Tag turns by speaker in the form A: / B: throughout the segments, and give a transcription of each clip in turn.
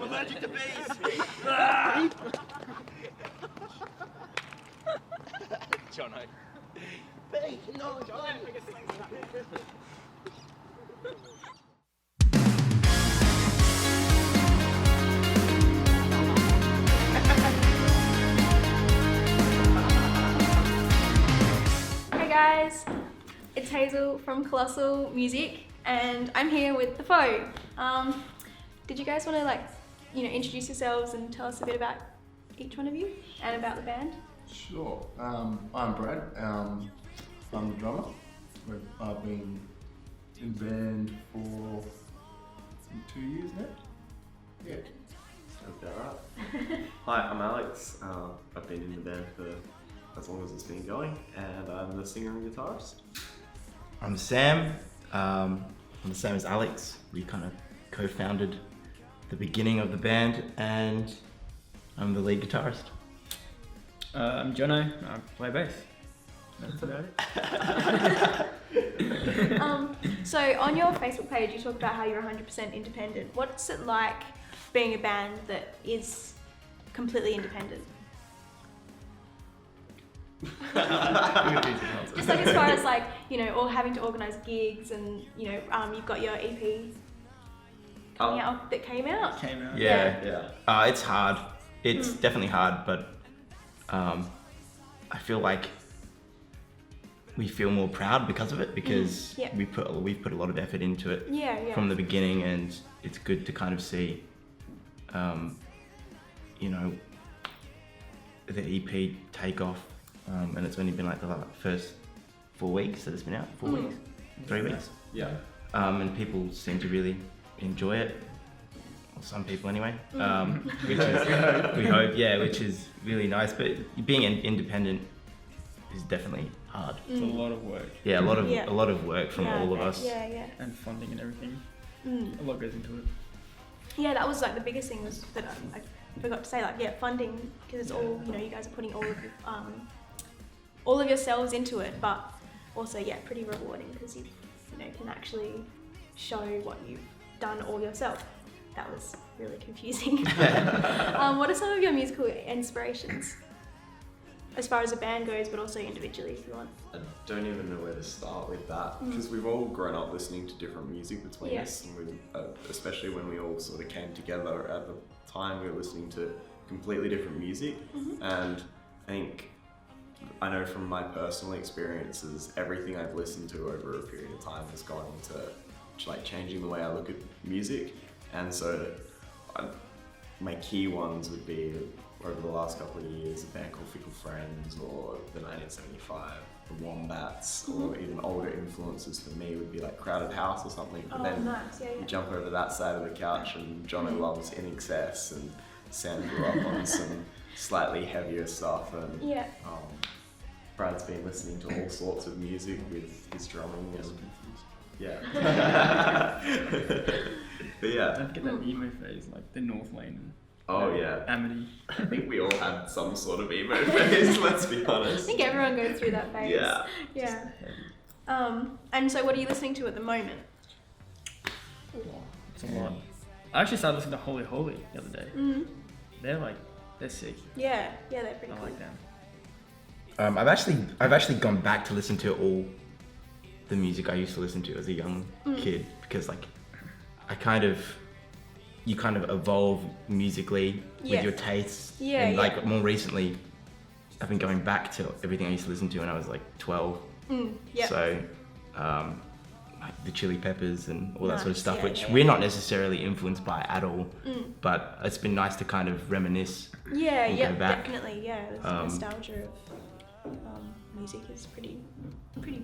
A: allergic to bees. Jono. Bee, no, Jono.
B: Hey guys, it's Hazel from Colosoul Music, and I'm here with the Faux. Did you guys want to introduce yourselves and tell us a bit about each one of you and about the band?
C: Sure. I'm Brad. I'm the drummer. I've been in the band for 2 years now. Yeah.
D: Sounds about right. Hi, I'm Alex. I've been in the band for as long as it's been going, and I'm the singer and guitarist.
E: I'm Sam. I'm the same as Alex. We kind of co-founded the beginning of the band, and I'm the lead guitarist.
F: I'm Jono. I play bass. That's about it.
B: So on your Facebook page, you talk about how you're 100% independent. What's it like being a band that is completely independent? Just like as far as or having to organise gigs and you've got your EP coming out that came out.
E: Yeah. It's hard. It's definitely hard, but I feel like we feel more proud because of it, because we've put a lot of effort into it from the beginning, and it's good to kind of see the EP take off. And it's only been like the first 4 weeks that it's been out. 4 weeks? 3 weeks?
D: Yeah.
E: And people seem to really enjoy it. Or some people anyway. Which is, we hope, which is really nice. But being independent is definitely hard.
F: It's a lot of work.
E: Yeah, a lot of work from all of us.
B: Yeah.
F: And funding and everything. A lot goes into it.
B: Yeah, that was the biggest thing was that I forgot to say, funding, because it's all, you guys are putting all of yourselves into it, but also pretty rewarding because you can actually show what you've done all yourself. That was really confusing. What are some of your musical inspirations as far as a band goes, but also individually if you want?
D: I don't even know where to start with that, because we've all grown up listening to different music between us, and we, especially when we all sort of came together at the time, we were listening to completely different music, and I know from my personal experiences, everything I've listened to over a period of time has gone into changing the way I look at music, and so my key ones would be, over the last couple of years, a band called Fickle Friends, or the 1975, the Wombats, or even older influences for me would be like Crowded House or something. But then you jump over that side of the couch and Jono loves In Excess, and Sam grew up on some slightly heavier stuff, and Brad's been listening to all sorts of music with his drumming and but
F: Don't get that emo phase like the North Lane. Amity.
D: I think we all had some sort of emo phase, let's be honest.
B: I think everyone goes through that phase.
D: Yeah.
B: And so what are you listening to at the moment?
F: It's a lot. I actually started listening to Holy Holy the other day. They're sick.
B: Yeah, they're pretty
F: I
B: cool.
F: like them.
E: I've actually gone back to listen to all the music I used to listen to as a young kid, because you kind of evolve musically with your tastes. And more recently, I've been going back to everything I used to listen to when I was 12. So, the Chili Peppers and all that sort of stuff, which we're not necessarily influenced by at all. But it's been nice to kind of reminisce. And go back.
B: Definitely. The nostalgia of music is pretty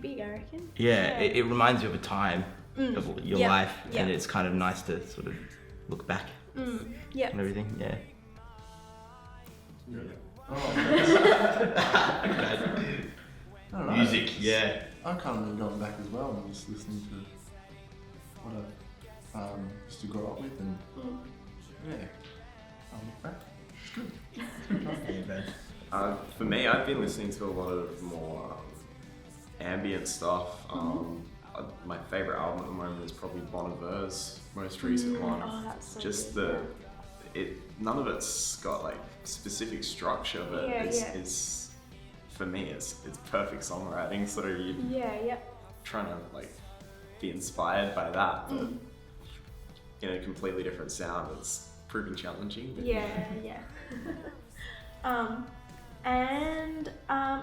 B: big, I reckon.
E: It reminds you of a time of your life, and it's kind of nice to sort of look back and everything. Music,
C: I kind of been going back as well and just listening to what I used to grow up with, and I'll look back. It's good.
D: For me, I've been listening to a lot of more ambient stuff. My favourite album at the moment is probably Bon Iver's most recent one.
B: Oh, that's so
D: Just
B: good,
D: none of it's got like specific structure, but it's for me it's perfect songwriting. So you trying to like be inspired by that, but in a completely different sound. It's proving challenging. But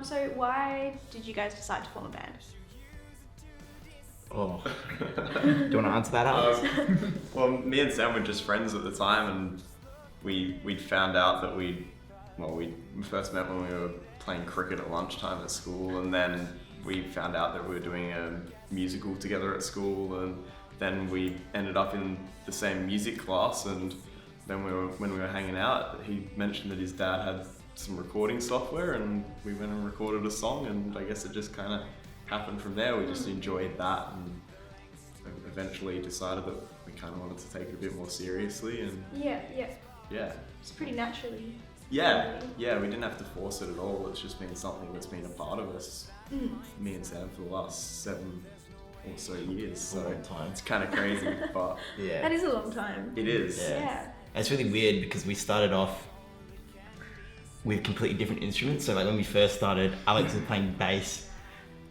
B: so why did you guys decide to form a band?
E: Oh, do you want to answer that, Alex?
D: Well, me and Sam were just friends at the time, and we'd found out that we first met when we were playing cricket at lunchtime at school, and then we found out that we were doing a musical together at school, and then we ended up in the same music class, and then when we were hanging out, he mentioned that his dad had some recording software, and we went and recorded a song, and I guess it just kind of happened from there. We just enjoyed that, and eventually decided that we kind of wanted to take it a bit more seriously, and
B: It's pretty naturally.
D: we didn't have to force it at all. It's just been something that's been a part of us, me and Sam, for the last 7 or so years. So
E: long time.
D: It's kind of crazy, but
B: That is a long time.
D: it is.
B: Yeah.
E: It's really weird because we started off with completely different instruments. So like when we first started, Alex was playing bass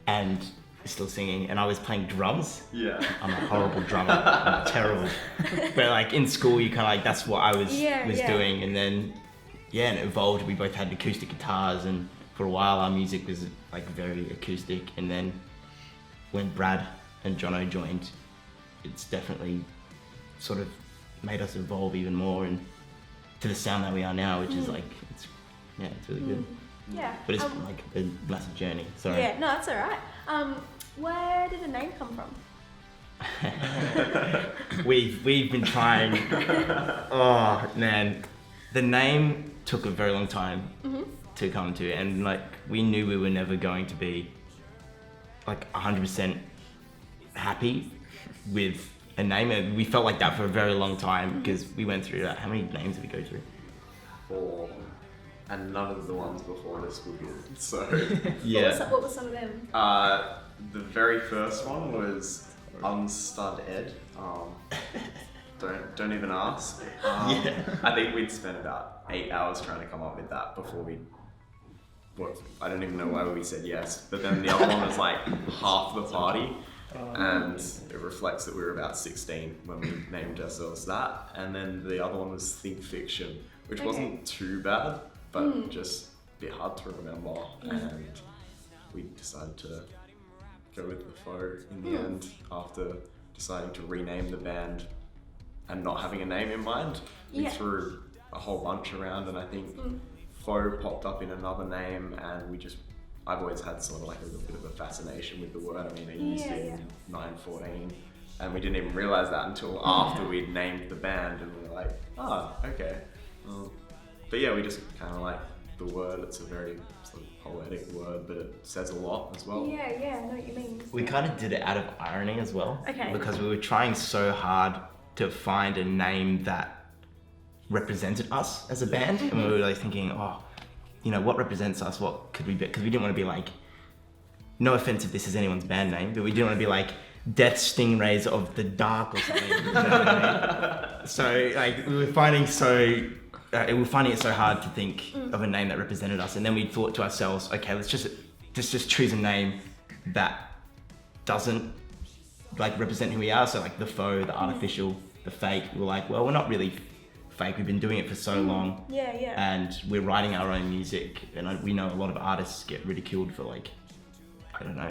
E: and still singing, and I was playing drums.
D: Yeah.
E: I'm a horrible drummer. I'm terrible. But like in school, you kind of like, that's what I was doing. And then, and it evolved. We both had acoustic guitars, and for a while our music was like very acoustic. And then when Brad and Jono joined, it's definitely sort of made us evolve even more and to the sound that we are now, which is like, it's really good.
B: Yeah.
E: But it's like a massive journey. Sorry.
B: Yeah, no, that's alright. Where did the name come from?
E: We've been trying. Oh man, the name took a very long time to come to, and like we knew we were never going to be like 100% happy with a name, and we felt like that for a very long time because we went through that. How many names did we go through?
D: 4, and none of the ones before this were good. So
B: What were some of them?
D: the very first one was Unstud Ed. Don't even ask. I think we'd spent about 8 hours trying to come up with that before I don't even know why we said yes. But then the other one was like half the party, and it reflects that we were about 16 when we named ourselves that. And then the other one was Think Fiction, which wasn't too bad, but just a bit hard to remember. And we decided to go with the Faux in the end, after deciding to rename the band and not having a name in mind. We threw a whole bunch around, and I think Faux popped up in another name, and I've always had sort of like a little bit of a fascination with the word. I mean, I used it in 9-14, and we didn't even realise that until after we'd named the band, and we were like, okay. But yeah, we just kind of like the word. It's a very sort of poetic word, but it says a lot as well.
B: Yeah, I know what you mean.
E: We kind of did it out of irony as well.
B: Okay.
E: Because we were trying so hard to find a name that represented us as a band, and we were like thinking, what represents us? What could we be? Because we didn't want to be like, no offense if this is anyone's band name, but we didn't want to be like Death Stingrays of the Dark or something. You know what I mean? So like we were finding it so hard to think of a name that represented us, and then we thought to ourselves, okay, let's just choose a name that doesn't like represent who we are. So like the faux, the artificial, the fake. We were like, well, we're not really fake. We've been doing it for so long. And we're writing our own music, and we know a lot of artists get ridiculed for like, I don't know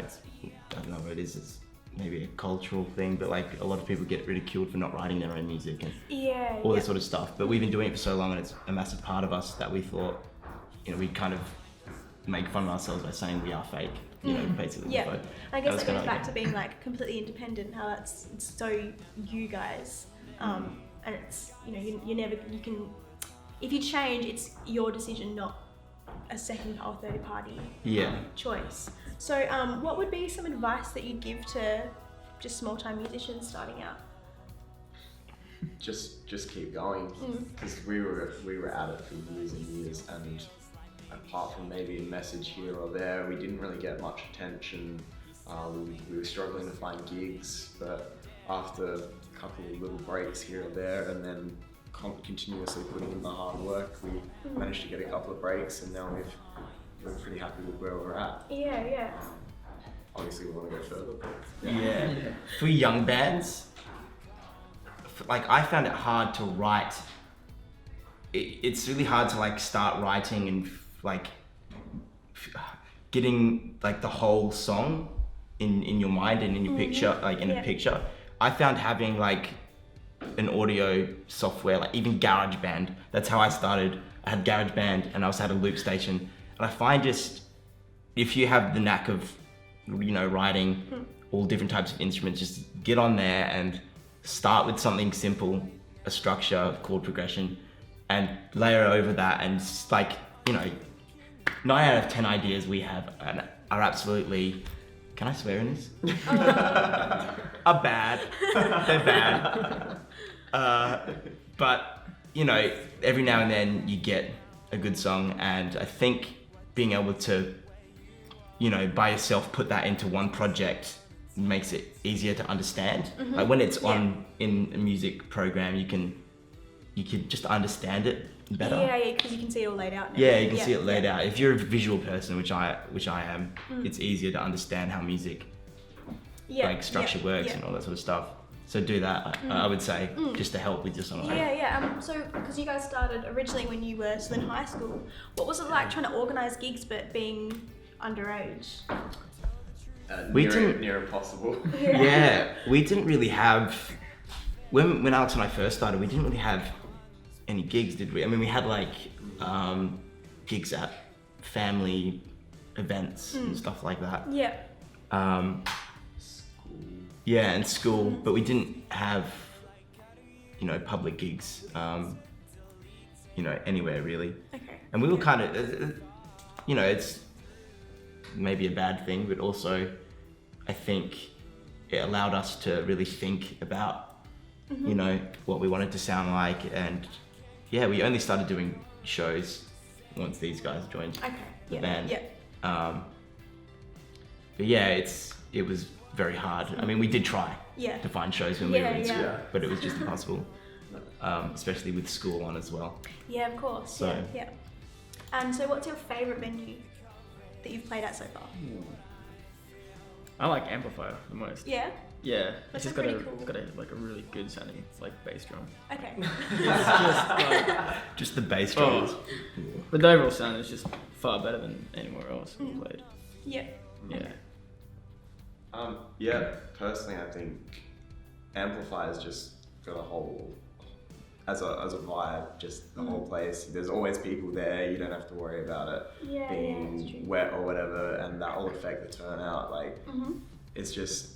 E: what it is. It's maybe a cultural thing, but like a lot of people get ridiculed for not writing their own music and all this sort of stuff. But we've been doing it for so long, and it's a massive part of us that we thought, we'd kind of make fun of ourselves by saying we are fake, basically.
B: Yeah, I guess it goes back to being like completely independent, how it's so you guys, and it's, you can, if you change, it's your decision, not a second or third party choice. So what would be some advice that you'd give to just small time musicians starting out?
D: Just keep going, because we were at it for years and years, and apart from maybe a message here or there, we didn't really get much attention. We were struggling to find gigs, but after a couple of little breaks here or there, and then continuously putting in the hard work, we managed to get a couple of breaks, and now we're pretty happy with where we're at.
B: Yeah.
D: Obviously, we want to go further, but
E: Yeah. For young bands, like I found it hard to write. It's really hard to like start writing and like getting like the whole song in your mind and in your picture, like in a picture. I found having like an audio software, like even GarageBand. That's how I started. I had GarageBand and I also had a loop station. And I find just if you have the knack of writing all different types of instruments, just get on there and start with something simple, a structure, chord progression, and layer over that. And it's like 9 out of 10 ideas we have are absolutely, can I swear in this? Are bad. They're bad. But every now and then you get a good song, and I think being able to by yourself put that into one project makes it easier to understand. Like when it's on in a music program, you can just understand it better.
B: Yeah, because you can see it all laid out.
E: Yeah, you can see it laid out. If you're a visual person, which I am, it's easier to understand how music structure works and all that sort of stuff. So do that, I would say, just to help with your song.
B: Yeah. So, because you guys started originally when you were still in high school, what was it like trying to organise gigs but being underage?
D: Near impossible.
E: Yeah, we didn't really have, when Alex and I first started, we didn't really have any gigs, did we? I mean, we had like gigs at family events and stuff like that.
B: Yeah.
E: Yeah, and school, but we didn't have, public gigs, anywhere really.
B: Okay.
E: And we were kind of, it's maybe a bad thing, but also I think it allowed us to really think about, what we wanted to sound like. And yeah, we only started doing shows once these guys joined the band. Yeah. But yeah, it was very hard. I mean, we did try to find shows when we were in school, but it was just impossible, especially with school on as well.
B: Yeah, of course.
E: So,
B: yeah. And so what's your favourite venue that you've played at so far?
F: I like Amplifier the most.
B: Yeah?
F: Yeah,
B: That's
F: it's just
B: pretty
F: got
B: cool.
F: a really good sounding bass drum.
B: Okay.
F: It's just like,
E: just the bass drums.
F: but the overall sound is just far better than anywhere else we've played.
B: Yeah.
F: Yeah.
D: Personally, I think Amplifier's just got a whole, as a vibe, just the whole place. There's always people there. You don't have to worry about it being wet or whatever, and that will affect the turnout. Like, it's just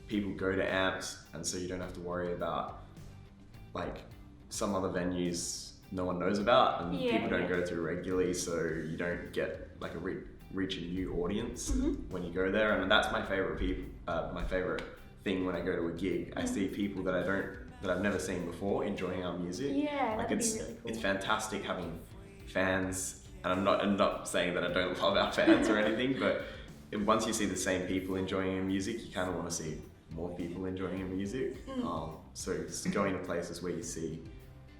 D: people go to amps, and so you don't have to worry about like some other venues no one knows about, and people don't go to regularly, so you don't get like reach a new audience when you go there. And that's my favorite my favorite thing when I go to a gig. I see people that I've never seen before enjoying our music.
B: Yeah,
D: like
B: that'd be really cool.
D: It's fantastic having fans, and I'm not saying that I don't love our fans or anything, but once you see the same people enjoying your music, you kind of want to see more people enjoying your music. So just going to places where you see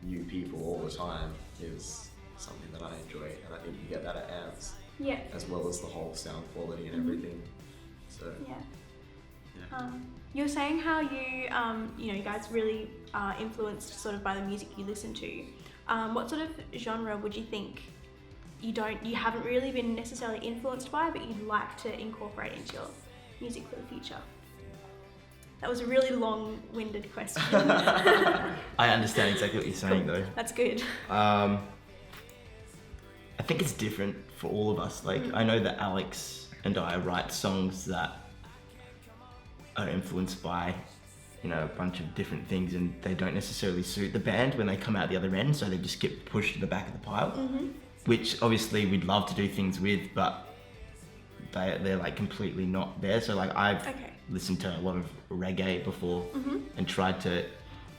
D: new people all the time is something that I enjoy, and I think you get that at amps.
B: Yeah.
D: As well as the whole sound quality and everything. So
B: you were saying how you guys really are influenced sort of by the music you listen to. What sort of genre would you think you haven't really been necessarily influenced by, but you'd like to incorporate into your music for the future? That was a really long-winded question.
E: I understand exactly what you're saying, though.
B: That's good.
E: I think it's different for all of us. Like, I know that Alex and I write songs that are influenced by, a bunch of different things, and they don't necessarily suit the band when they come out the other end, so they just get pushed to the back of the pile. Which obviously we'd love to do things with, but they're like completely not there. So like I've listened to a lot of reggae before and tried to,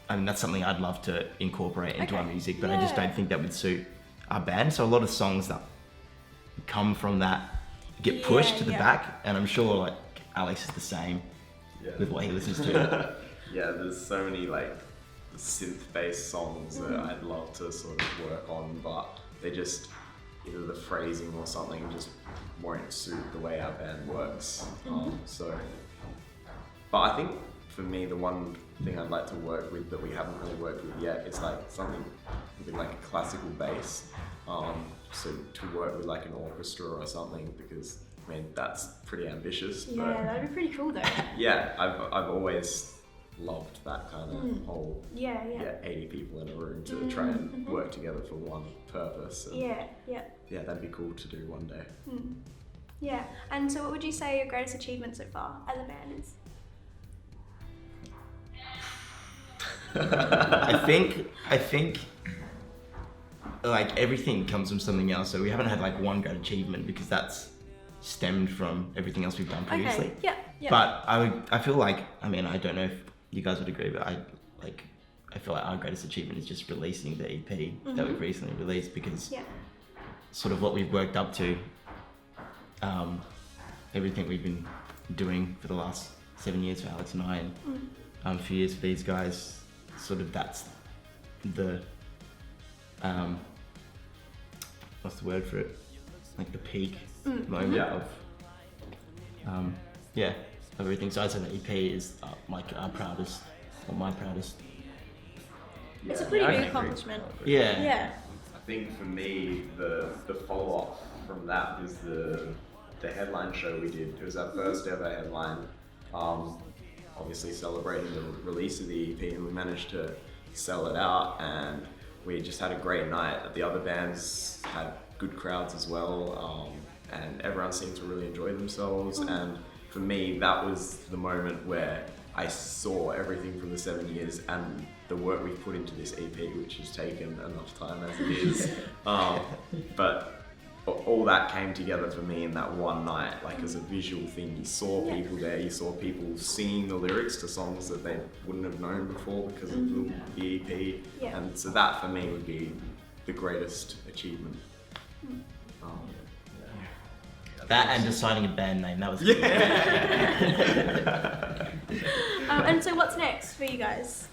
E: that's something I'd love to incorporate into our music, but I just don't think that would suit our band. So a lot of songs that come from that get pushed to the back, and I'm sure like Alex is the same with what he listens to.
D: Yeah, there's so many synth-based songs that I'd love to sort of work on, but they just, either the phrasing or something just won't suit the way our band works. But I think for me, the one thing I'd like to work with that we haven't really worked with yet is like something with like a classical bass. So to work with like an orchestra or something, because I mean that's pretty ambitious.
B: Yeah, that'd be pretty cool though.
D: Yeah, I've always loved that kind of whole 80 people in a room to try and work together for one purpose. And yeah, that'd be cool to do one day.
B: Yeah, and so what would you say your greatest achievement so far as a band is?
E: I think like everything comes from something else, so we haven't had like one great achievement because that's stemmed from everything else we've done previously.
B: Okay. Yeah.
E: But I feel like, I mean, I don't know if you guys would agree, but I feel like our greatest achievement is just releasing the EP that we've recently released, because sort of what we've worked up to, everything we've been doing for the last 7 years for Alex and I, and a few years for these guys, sort of that's the, what's the word for it? Like the peak moment of everything. So I'd say the EP is like our proudest, or my proudest.
B: It's a pretty big accomplishment.
E: Yeah.
D: I think for me, the follow-up from that was the headline show we did. It was our first ever headline, obviously celebrating the release of the EP, and we managed to sell it out, and we just had a great night. The other bands had good crowds as well, and everyone seemed to really enjoy themselves. And for me, that was the moment where I saw everything from the 7 years and the work we've put into this EP, which has taken enough time as it is. But all that came together for me in that one night, like as a visual thing. You saw people there, you saw people singing the lyrics to songs that they wouldn't have known before because of the EP. And so that for me would be the greatest achievement.
E: That and deciding a band name, that was
B: And so what's next for you guys?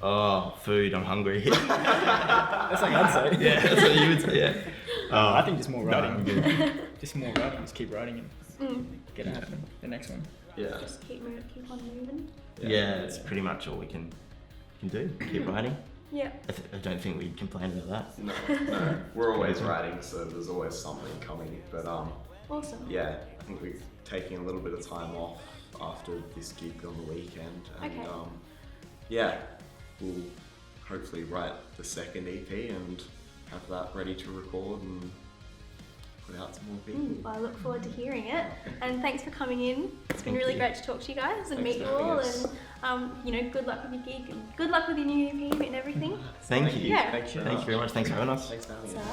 E: Oh, food, I'm hungry.
F: That's like I'd say.
E: Yeah, that's what you would say, yeah.
F: I think just more writing.
E: I'm good.
F: Just more writing, just keep writing and get it happening. The next one.
D: Yeah.
B: Just keep on moving.
E: Yeah, it's pretty much all we can do. Keep writing.
B: Yeah.
E: I don't think we'd complain about that.
D: No, we're always writing, so there's always something coming. But
B: Awesome.
D: yeah, I think we're taking a little bit of time off after this gig on the weekend, and yeah, we'll hopefully write the second EP and have that ready to record and put out to more people.
B: Well, I look forward to hearing it, and thanks for coming in. It's been really great to talk to you guys and meet you all, and good luck with your gig and good luck with your new EP and everything.
E: Thank you.
B: Yeah.
E: Thank you very much. Thanks for having us.
D: Thanks for having
B: So,
D: us.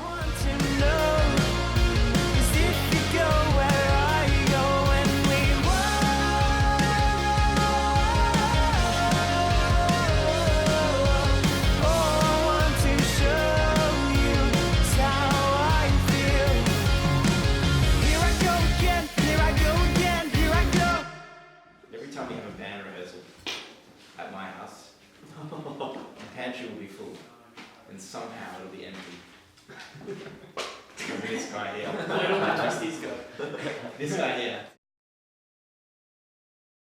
E: Every time we have a band rehearsal at my house, the pantry will be full, and somehow it'll be empty. This guy here. This guy here.